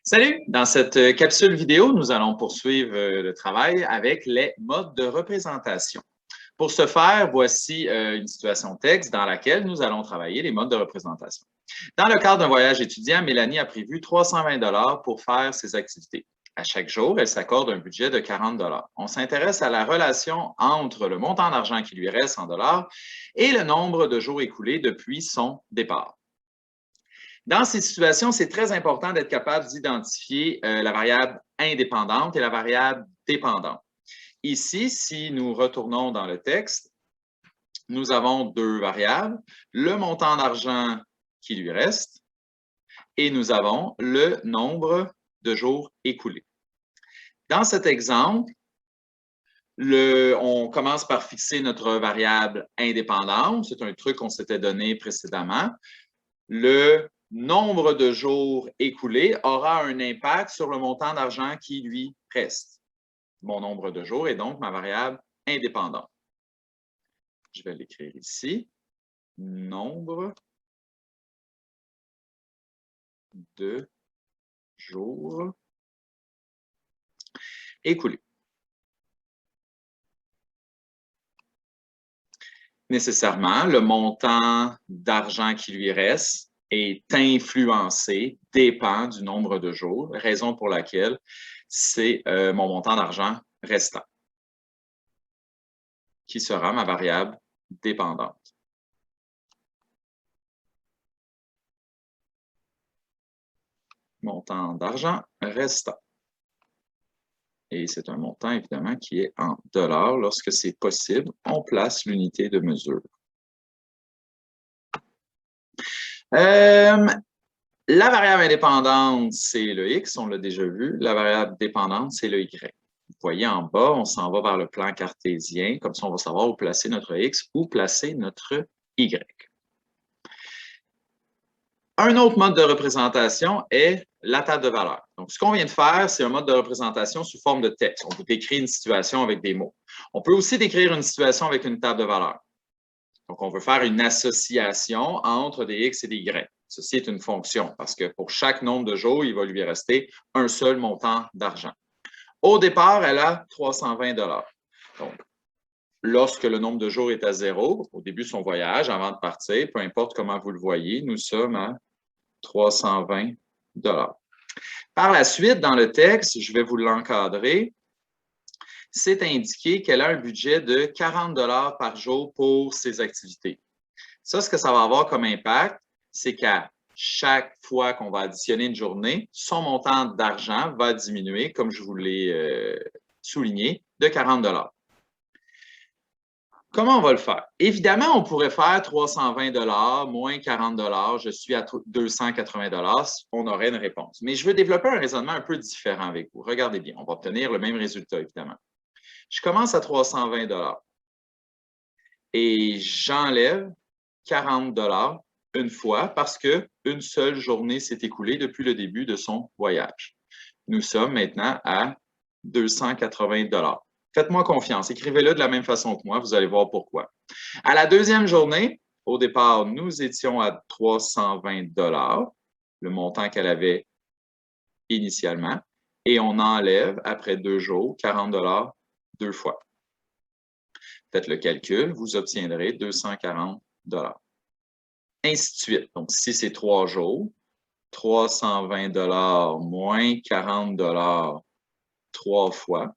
Salut! Dans cette capsule vidéo, nous allons poursuivre le travail avec les modes de représentation. Pour ce faire, voici une situation texte dans laquelle nous allons travailler les modes de représentation. Dans le cadre d'un voyage étudiant, Mélanie a prévu 320 $ pour faire ses activités. À chaque jour, elle s'accorde un budget de 40 $. On s'intéresse à la relation entre le montant d'argent qui lui reste en dollars et le nombre de jours écoulés depuis son départ. Dans ces situations, c'est très important d'être capable d'identifier la variable indépendante et la variable dépendante. Ici, si nous retournons dans le texte, nous avons deux variables, le montant d'argent qui lui reste et nous avons le nombre de jours écoulés. Dans cet exemple, on commence par fixer notre variable indépendante. C'est un truc qu'on s'était donné précédemment. Le nombre de jours écoulés aura un impact sur le montant d'argent qui lui reste. Mon nombre de jours est donc ma variable indépendante. Je vais l'écrire ici. Nombre de jours écoulés. Nécessairement, le montant d'argent qui lui reste est influencé, dépend du nombre de jours, raison pour laquelle c'est mon montant d'argent restant, qui sera ma variable dépendante. Montant d'argent restant. Et c'est un montant, évidemment, qui est en dollars. Lorsque c'est possible, on place l'unité de mesure. La variable indépendante, c'est le X, on l'a déjà vu. La variable dépendante, c'est le Y. Vous voyez en bas, on s'en va vers le plan cartésien. Comme ça, on va savoir où placer notre X, où placer notre Y. Un autre mode de représentation est la table de valeur. Donc, ce qu'on vient de faire, c'est un mode de représentation sous forme de texte. On peut décrire une situation avec des mots. On peut aussi décrire une situation avec une table de valeur. Donc, on veut faire une association entre des X et des Y. Ceci est une fonction parce que pour chaque nombre de jours, il va lui rester un seul montant d'argent. Au départ, elle a 320 $. Donc, lorsque le nombre de jours est à 0, au début de son voyage, avant de partir, peu importe comment vous le voyez, nous sommes à 320 $. Par la suite, dans le texte, je vais vous l'encadrer, c'est indiqué qu'elle a un budget de 40 $ par jour pour ses activités. Ça, ce que ça va avoir comme impact, c'est qu'à chaque fois qu'on va additionner une journée, son montant d'argent va diminuer, comme je vous l'ai souligné, de 40 $. Comment on va le faire? Évidemment, on pourrait faire 320 $ moins 40 $, je suis à 280 $, on aurait une réponse. Mais je veux développer un raisonnement un peu différent avec vous. Regardez bien, on va obtenir le même résultat, évidemment. Je commence à 320 $ et j'enlève 40 $ une fois parce qu'une seule journée s'est écoulée depuis le début de son voyage. Nous sommes maintenant à 280 $. Faites-moi confiance, écrivez-le de la même façon que moi, vous allez voir pourquoi. À la deuxième journée, au départ, nous étions à 320 $, le montant qu'elle avait initialement, et on enlève, après 2 jours, 40 $ deux fois. Faites le calcul, vous obtiendrez 240 $. Ainsi de suite. Donc, si c'est 3 jours, 320 $ moins 40 $ 3 fois,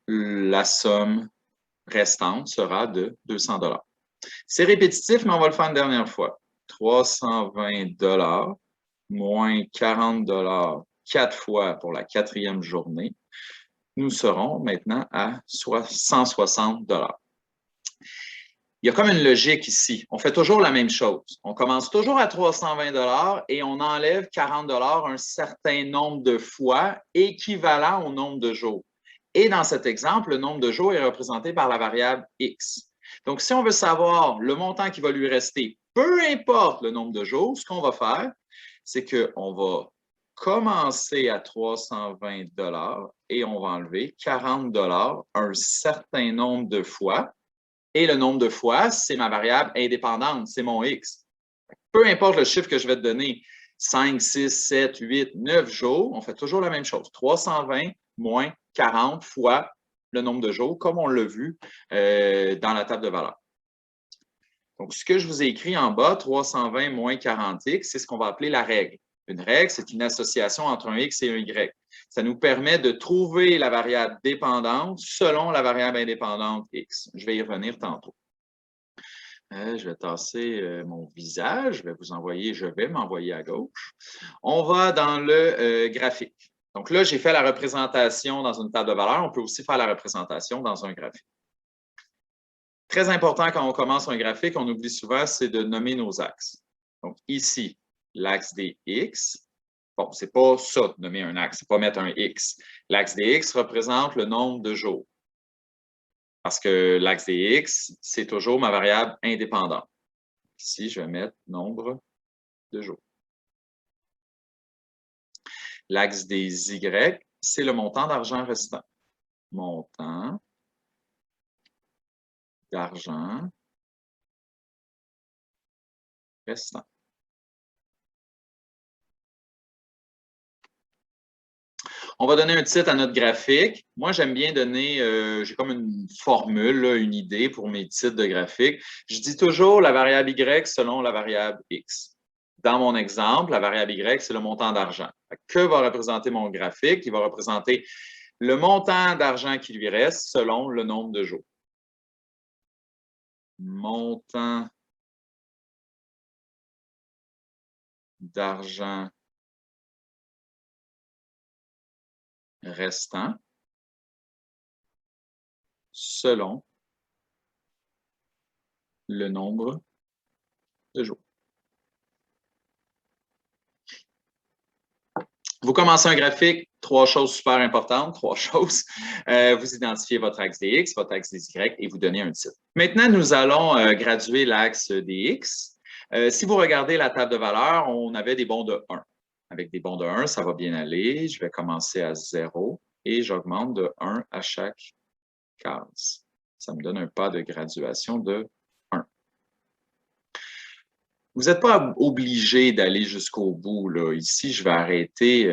la somme restante sera de 200 $. C'est répétitif, mais on va le faire une dernière fois. 320 $ moins 40 $ 4 fois pour la 4e journée. Nous serons maintenant à 160 $. Il y a comme une logique ici. On fait toujours la même chose. On commence toujours à 320 $ et on enlève 40 $ un certain nombre de fois équivalent au nombre de jours. Et dans cet exemple, le nombre de jours est représenté par la variable X. Donc, si on veut savoir le montant qui va lui rester, peu importe le nombre de jours, ce qu'on va faire, c'est qu'on va commencer à 320 $ et on va enlever 40 $ un certain nombre de fois. Et le nombre de fois, c'est ma variable indépendante, c'est mon X. Peu importe le chiffre que je vais te donner, 5, 6, 7, 8, 9 jours, on fait toujours la même chose. 320 moins 40 fois le nombre de jours, comme on l'a vu dans la table de valeur. Donc, ce que je vous ai écrit en bas, 320 moins 40x, c'est ce qu'on va appeler la règle. Une règle, c'est une association entre un x et un y. Ça nous permet de trouver la variable dépendante selon la variable indépendante x. Je vais y revenir tantôt. Je vais tasser mon visage. Je vais m'envoyer à gauche. On va dans le graphique. Donc là, j'ai fait la représentation dans une table de valeur. On peut aussi faire la représentation dans un graphique. Très important quand on commence un graphique, on oublie souvent, c'est de nommer nos axes. Donc ici, l'axe des X. Bon, c'est pas ça, nommer un axe, c'est pas mettre un X. L'axe des X représente le nombre de jours. Parce que l'axe des X, c'est toujours ma variable indépendante. Ici, je vais mettre nombre de jours. L'axe des Y, c'est le montant d'argent restant. Montant d'argent restant. On va donner un titre à notre graphique. Moi, j'aime bien donner, j'ai comme une formule, là, une idée pour mes titres de graphique. Je dis toujours la variable Y selon la variable X. Dans mon exemple, la variable Y, c'est le montant d'argent. Que va représenter mon graphique? Il va représenter le montant d'argent qui lui reste selon le nombre de jours. Montant d'argent restant selon le nombre de jours. Vous commencez un graphique, 3 choses super importantes, 3 choses. Vous identifiez votre axe des X, votre axe des Y et vous donnez un titre. Maintenant, nous allons graduer l'axe des X. Si vous regardez la table de valeurs, on avait des bonds de 1. Avec des bonds de 1, ça va bien aller. Je vais commencer à 0 et j'augmente de 1 à chaque case. Ça me donne un pas de graduation de 1. Vous n'êtes pas obligé d'aller jusqu'au bout, là. Ici, je vais arrêter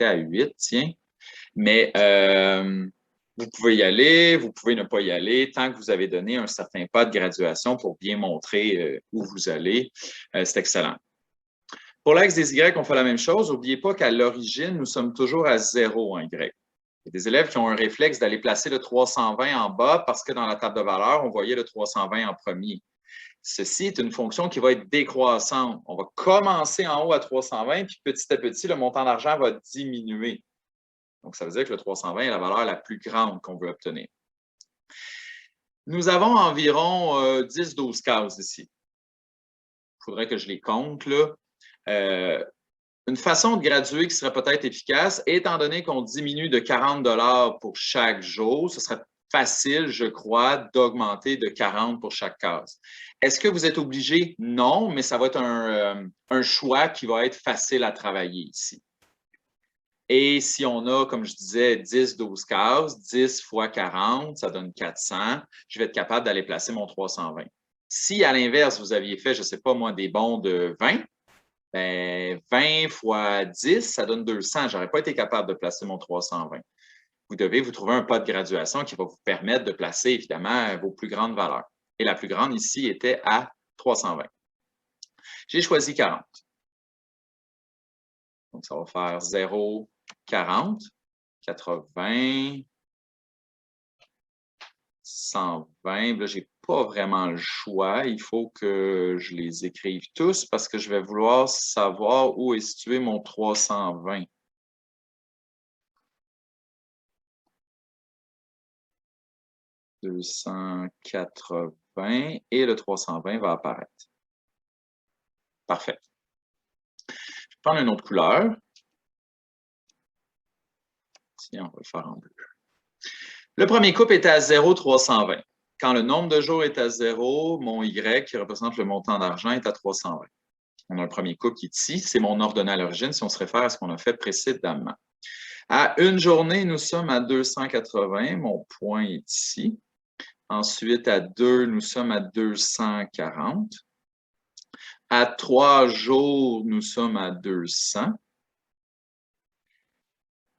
à 8, tiens. Mais vous pouvez y aller, vous pouvez ne pas y aller, tant que vous avez donné un certain pas de graduation pour bien montrer où vous allez. C'est excellent. Pour l'axe des Y, on fait la même chose. N'oubliez pas qu'à l'origine, nous sommes toujours à 0 en Y. Il y a des élèves qui ont un réflexe d'aller placer le 320 en bas parce que dans la table de valeurs, on voyait le 320 en premier. Ceci est une fonction qui va être décroissante. On va commencer en haut à 320, puis petit à petit, le montant d'argent va diminuer. Donc, ça veut dire que le 320 est la valeur la plus grande qu'on veut obtenir. Nous avons environ 10-12 cases ici. Il faudrait que je les compte, là. Une façon de graduer qui serait peut-être efficace, étant donné qu'on diminue de 40 $ pour chaque jour, ce serait facile, je crois, d'augmenter de 40 pour chaque case. Est-ce que vous êtes obligé? Non, mais ça va être un choix qui va être facile à travailler ici. Et si on a, comme je disais, 10-12 cases, 10 fois 40, ça donne 400, je vais être capable d'aller placer mon 320. Si, à l'inverse, vous aviez fait, je ne sais pas moi, des bons de 20, ben 20 fois 10, ça donne 200. Je n'aurais pas été capable de placer mon 320. Vous devez vous trouver un pas de graduation qui va vous permettre de placer, évidemment, vos plus grandes valeurs. Et la plus grande ici était à 320. J'ai choisi 40. Donc, ça va faire 0, 40, 80, 120. Là, je n'ai pas vraiment le choix. Il faut que je les écrive tous parce que je vais vouloir savoir où est situé mon 320. « 280 et le 320 va apparaître. Parfait. Je vais prendre une autre couleur. Tiens, on va le faire en bleu. Le premier couple était à 0, 320. Quand le nombre de jours est à 0, mon Y, qui représente le montant d'argent, est à 320. On a un premier couple qui est ici. C'est mon ordonnée à l'origine si on se réfère à ce qu'on a fait précédemment. À une journée, nous sommes à 280. Mon point est ici. Ensuite, à 2, nous sommes à 240. À 3 jours, nous sommes à 200.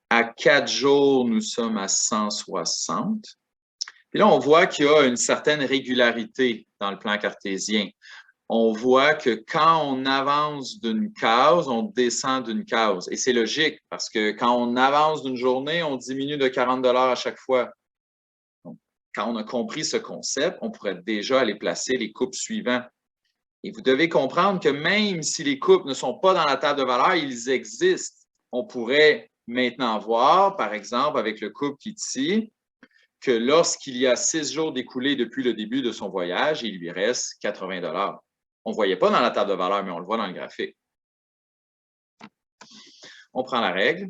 À 4 jours, nous sommes à 160. Puis là, on voit qu'il y a une certaine régularité dans le plan cartésien. On voit que quand on avance d'une case, on descend d'une case. Et c'est logique, parce que quand on avance d'une journée, on diminue de 40 $ à chaque fois. Donc, quand on a compris ce concept, on pourrait déjà aller placer les couples suivants. Et vous devez comprendre que même si les couples ne sont pas dans la table de valeur, ils existent. On pourrait maintenant voir, par exemple, avec le couple qui est ici, que lorsqu'il y a 6 jours d'écoulés depuis le début de son voyage, il lui reste 80 $. On ne voyait pas dans la table de valeur, mais on le voit dans le graphique. On prend la règle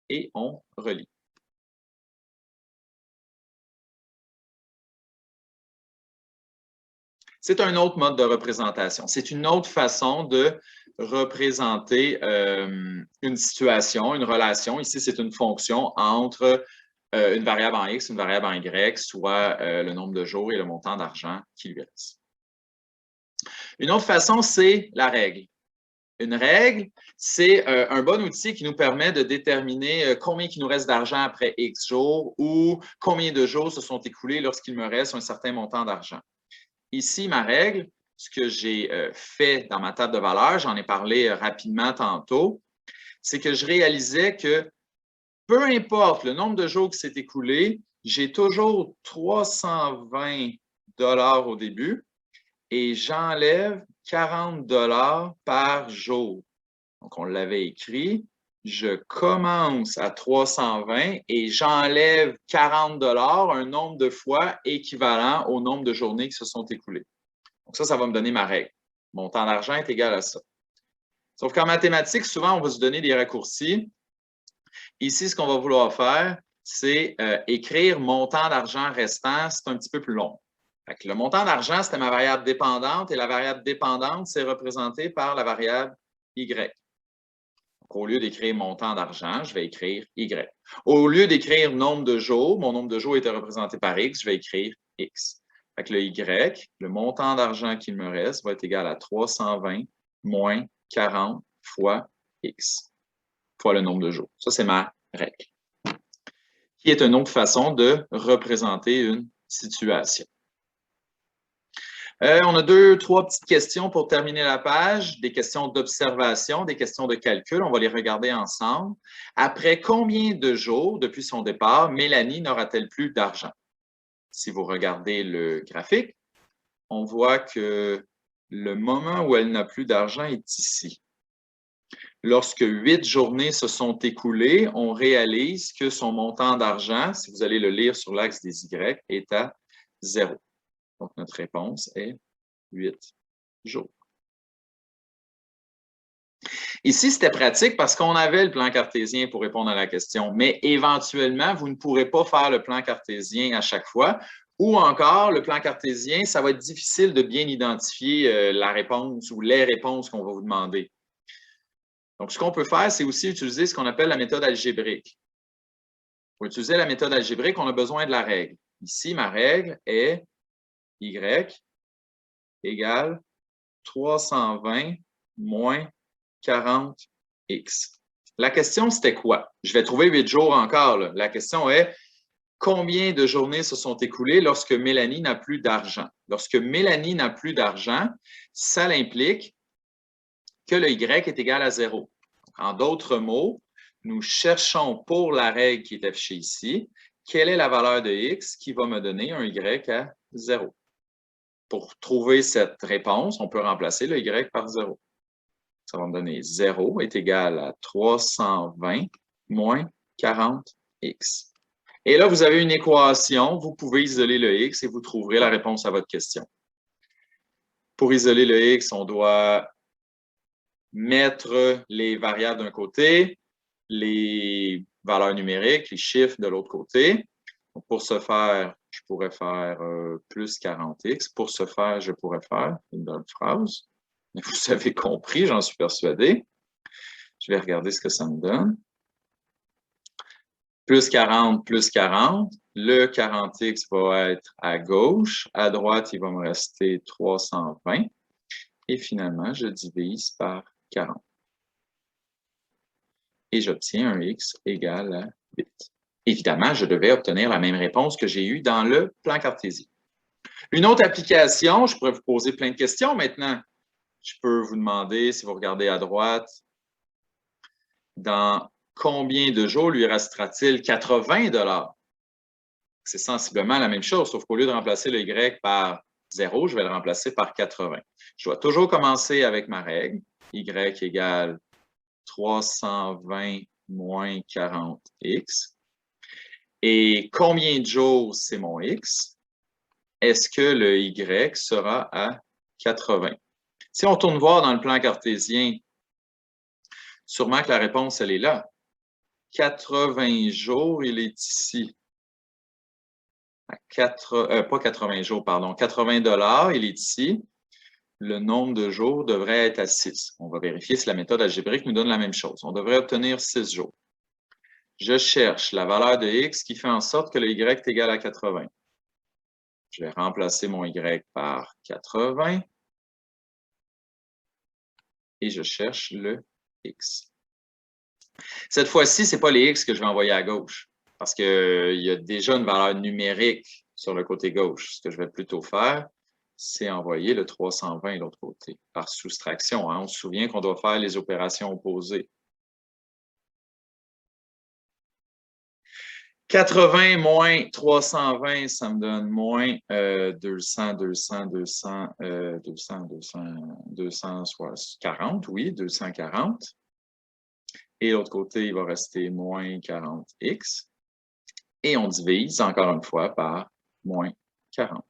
et on relie. C'est un autre mode de représentation. C'est une autre façon de représenter une situation, une relation. Ici, c'est une fonction entre une variable en X, une variable en Y, soit le nombre de jours et le montant d'argent qui lui reste. Une autre façon, c'est la règle. Une règle, c'est un bon outil qui nous permet de déterminer combien il nous reste d'argent après X jours ou combien de jours se sont écoulés lorsqu'il me reste un certain montant d'argent. Ici, ma règle, ce que j'ai fait dans ma table de valeur, j'en ai parlé rapidement tantôt, c'est que je réalisais que peu importe le nombre de jours qui s'est écoulé, j'ai toujours 320 $ au début et j'enlève 40 $ par jour. Donc, on l'avait écrit. Je commence à 320 et j'enlève 40 $, un nombre de fois équivalent au nombre de journées qui se sont écoulées. Donc, ça va me donner ma règle. Mon temps d'argent est égal à ça. Sauf qu'en mathématiques, souvent, on va se donner des raccourcis. Ici, ce qu'on va vouloir faire, c'est écrire montant d'argent restant. C'est un petit peu plus long. Le montant d'argent, c'était ma variable dépendante et la variable dépendante, c'est représenté par la variable Y. Donc, au lieu d'écrire montant d'argent, je vais écrire Y. Au lieu d'écrire nombre de jours, mon nombre de jours était représenté par X, je vais écrire X. Fait le Y, le montant d'argent qu'il me reste, va être égal à 320 moins 40 fois X, fois le nombre de jours. Ça, c'est ma règle, qui est une autre façon de représenter une situation. On a 2-3 petites questions pour terminer la page, des questions d'observation, des questions de calcul. On va les regarder ensemble. Après combien de jours depuis son départ, Mélanie n'aura-t-elle plus d'argent? Si vous regardez le graphique, on voit que le moment où elle n'a plus d'argent est ici. Lorsque 8 journées se sont écoulées, on réalise que son montant d'argent, si vous allez le lire sur l'axe des Y, est à 0. Donc, notre réponse est 8 jours. Ici, c'était pratique parce qu'on avait le plan cartésien pour répondre à la question, mais éventuellement, vous ne pourrez pas faire le plan cartésien à chaque fois, ou encore, le plan cartésien, ça va être difficile de bien identifier la réponse ou les réponses qu'on va vous demander. Donc, ce qu'on peut faire, c'est aussi utiliser ce qu'on appelle la méthode algébrique. Pour utiliser la méthode algébrique, on a besoin de la règle. Ici, ma règle est Y égale 320 moins 40x. La question, c'était quoi? Je vais trouver 8 jours encore. Là. La question est, combien de journées se sont écoulées lorsque Mélanie n'a plus d'argent? Lorsque Mélanie n'a plus d'argent, ça implique que le Y est égal à 0. En d'autres mots, nous cherchons pour la règle qui est affichée ici, quelle est la valeur de X qui va me donner un Y à 0. Pour trouver cette réponse, on peut remplacer le Y par 0. Ça va me donner 0 est égal à 320 moins 40x. Et là, vous avez une équation. Vous pouvez isoler le x et vous trouverez la réponse à votre question. Pour isoler le x, on doit mettre les variables d'un côté, les valeurs numériques, les chiffres de l'autre côté. Donc, pour ce faire, je pourrais faire plus 40x. Pour ce faire, je pourrais faire une autre phrase. Vous avez compris, j'en suis persuadé. Je vais regarder ce que ça me donne. Plus 40, plus 40. Le 40x va être à gauche. À droite, il va me rester 320. Et finalement, je divise par 40. Et j'obtiens un x égal à 8. Évidemment, je devais obtenir la même réponse que j'ai eue dans le plan cartésien. Une autre application, je pourrais vous poser plein de questions maintenant. Je peux vous demander, si vous regardez à droite, dans combien de jours lui restera-t-il 80 $? C'est sensiblement la même chose, sauf qu'au lieu de remplacer le y par 0, je vais le remplacer par 80. Je dois toujours commencer avec ma règle, y égale 320 moins 40x. Et combien de jours, c'est mon x? Est-ce que le y sera à 80? Si on tourne voir dans le plan cartésien, sûrement que la réponse, elle est là. 80 jours, il est ici. Pas 80 jours, pardon. 80 $, il est ici. Le nombre de jours devrait être à 6. On va vérifier si la méthode algébrique nous donne la même chose. On devrait obtenir 6 jours. Je cherche la valeur de x qui fait en sorte que le y est égal à 80. Je vais remplacer mon y par 80 et je cherche le x. Cette fois-ci, ce n'est pas les x que je vais envoyer à gauche parce qu'il y a déjà une valeur numérique sur le côté gauche. Ce que je vais plutôt faire, c'est envoyer le 320 de l'autre côté par soustraction. Hein? On se souvient qu'on doit faire les opérations opposées. 80 moins 320, ça me donne moins 240, oui, 240. Et l'autre côté, il va rester moins 40x. Et on divise encore une fois par moins 40.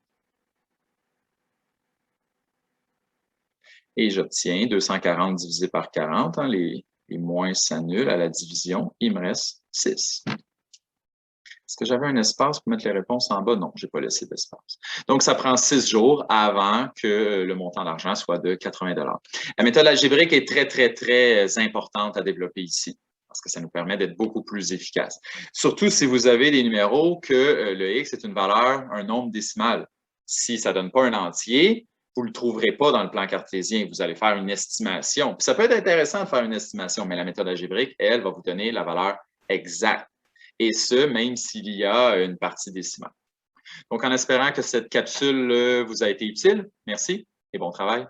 Et j'obtiens 240 divisé par 40. Hein, les moins s'annulent à la division. Il me reste 6. Est-ce que j'avais un espace pour mettre les réponses en bas? Non, je n'ai pas laissé d'espace. Donc, ça prend 6 jours avant que le montant d'argent soit de 80 $. La méthode algébrique est très, très, très importante à développer ici parce que ça nous permet d'être beaucoup plus efficace. Surtout si vous avez des numéros que le x est une valeur, un nombre décimal. Si ça ne donne pas un entier, vous ne le trouverez pas dans le plan cartésien. Vous allez faire une estimation. Puis ça peut être intéressant de faire une estimation, mais la méthode algébrique, elle, va vous donner la valeur exacte. Et ce, même s'il y a une partie décimale. Donc, en espérant que cette capsule vous a été utile, merci et bon travail.